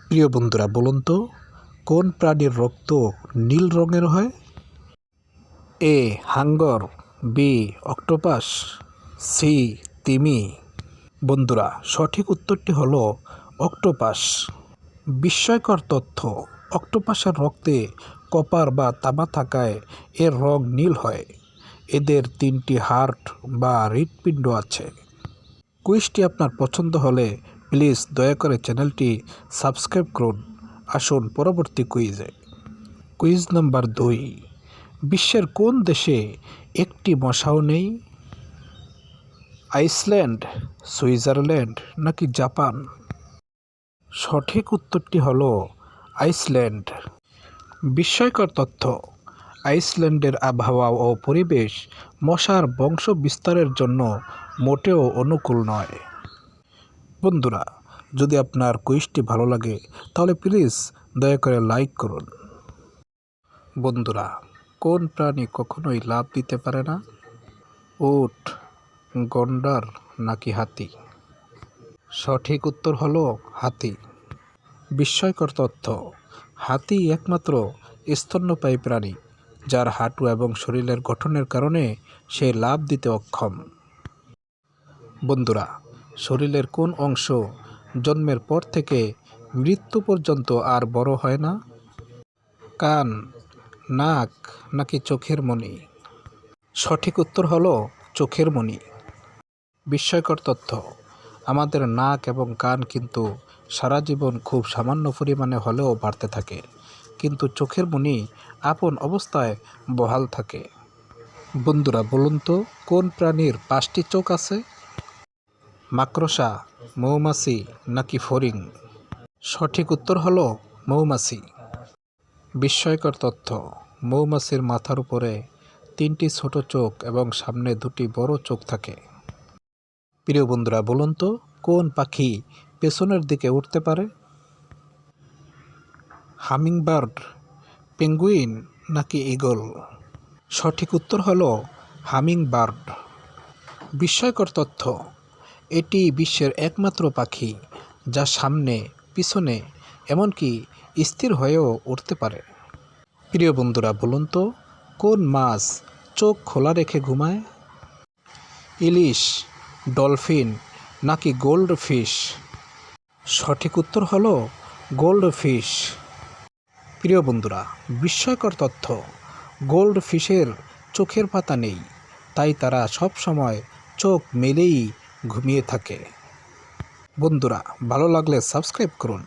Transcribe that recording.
প্রিয় বন্ধুরা, বলুন তো কোন প্রাণীর রক্ত নীল রঙের হয়? এ হাঙ্গর, বি অক্টোপাস, সি তিমি। বন্ধুরা, সঠিক উত্তরটি হলো অক্টোপাস। বিস্ময়কর তথ্য, অক্টোপাসের রক্তে কপার বা তামা থাকায় এর রং নীল হয়। এদের 3টি হার্ট বা হৃৎপিণ্ড আছে। কুইজটি আপনার পছন্দ হলে প্লিজ দয়া করে চ্যানেলটি সাবস্ক্রাইব করুন। আসুন পরবর্তী কুইজে। কুইজ নাম্বার 2, বিশ্বের কোন দেশে একটি মশাও নেই? আইসল্যান্ড, সুইজারল্যান্ড নাকি জাপান? সঠিক উত্তরটি হলো আইসল্যান্ড। বিস্ময়কর তথ্য, আইসল্যান্ডের আবহাওয়া ও পরিবেশ মশার বংশ বিস্তারের জন্য মোটেও অনুকূল নয়। বন্ধুরা, যদি আপনার কুইজটি ভালো লাগে তাহলে প্লিজ দয়া করে লাইক করুন। বন্ধুরা, কোন প্রাণী কখনোই লাফ দিতে পারে না? উট, গন্ডার নাকি হাতি? সঠিক উত্তর হলো হাতি। বিস্ময়কর তথ্য, হাতি একমাত্র স্তন্যপায়ী প্রাণী যার হাঁটু এবং শরীরের গঠনের কারণে সে লাফ দিতে অক্ষম। বন্ধুরা, শরীরের কোন অংশ জন্মের পর থেকে মৃত্যু পর্যন্ত আর বড় হয় না? কান, নাক নাকি চোখের মণি? সঠিক উত্তর হলো চোখের মণি। বিস্ময়কর তথ্য, আমাদের নাক এবং কান কিন্তু সারা জীবন খুব সামান্য পরিমাণে হলেও বাড়তে থাকে, কিন্তু চোখের মণি আপন অবস্থায় বহাল থাকে। বন্ধুরা, বলুন তো কোন প্রাণীর 5টি চোখ আছে? মাকড়সা, মৌমাছি নাকি ফড়িং? সঠিক উত্তর হলো মৌমাছি। বিস্ময়কর তথ্য, মৌমাছির মাথার উপরে 3টি ছোট চোখ এবং সামনে 2টি বড় চোখ থাকে। প্রিয় বন্ধুরা, বলুন তো কোন পাখি পেছনের দিকে উঠতে পারে? হামিংবার্ড, পেঙ্গুইন নাকি ঈগল? সঠিক উত্তর হলো হামিংবার্ড। বিস্ময়কর তথ্য, এটি বিশ্বের একমাত্র পাখি যা সামনে, পিছনে এমনকি স্থির হয়েও উঠতে পারে। প্রিয় বন্ধুরা, বলুন তো কোন মাছ চোখ খোলা রেখে ঘুমায়? ইলিশ, ডলফিন নাকি গোল্ড ফিশ? সঠিক উত্তর হলো গোল্ড ফিশ। প্রিয় বন্ধুরা, বিস্ময়কর তথ্য, গোল্ড ফিশের চোখের পাতা নেই, তাই তারা সব সময় চোখ মেলেই ঘুমিয়ে থাকে। বন্ধুরা, ভালো লাগলে সাবস্ক্রাইব করুন।